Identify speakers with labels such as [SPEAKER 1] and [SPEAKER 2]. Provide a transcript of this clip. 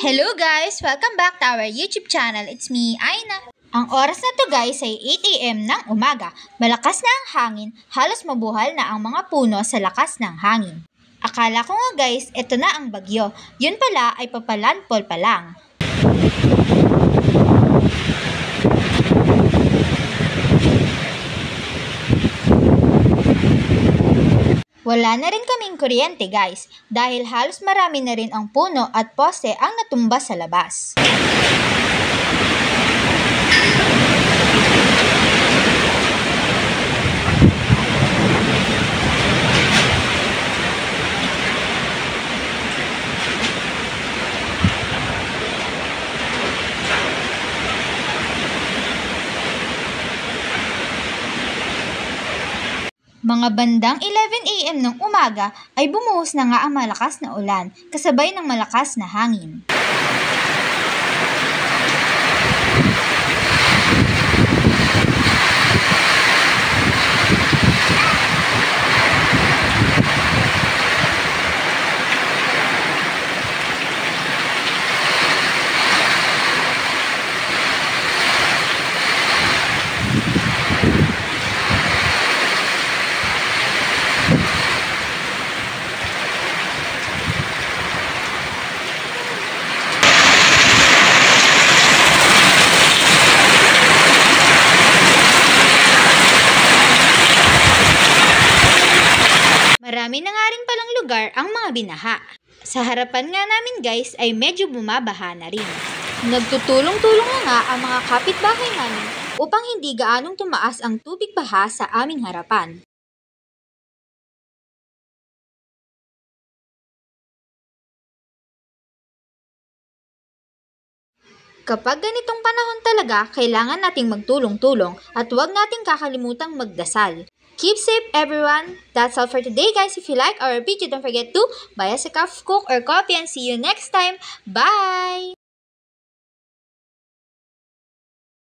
[SPEAKER 1] Hello guys! Welcome back to our YouTube channel. It's me, Aina. Ang oras na to guys ay 8 AM ng umaga. Malakas na ang hangin, halos mabuhal na ang mga puno sa lakas ng hangin. Akala ko nga guys, ito na ang bagyo. Yun pala ay papalandfall pa lang. Wala na rin kaming kuryente guys, dahil halos marami na rin ang puno at poste ang natumba sa labas. Mga bandang 11 AM ng umaga ay bumuhos na nga ang malakas na ulan, kasabay ng malakas na hangin. Marami na nga rin palang lugar ang mga binaha. Sa harapan nga namin guys ay medyo bumabaha na rin. Nagtutulong-tulong na nga ang mga kapitbahay namin upang hindi gaanong tumaas ang tubig baha sa aming harapan. Kapag ganitong panahon talaga, kailangan nating magtulong-tulong at huwag nating kakalimutang magdasal. Keep safe everyone! That's all for today guys. If you like our video, don't forget to buy us a cup of Coke or coffee and see you next time. Bye!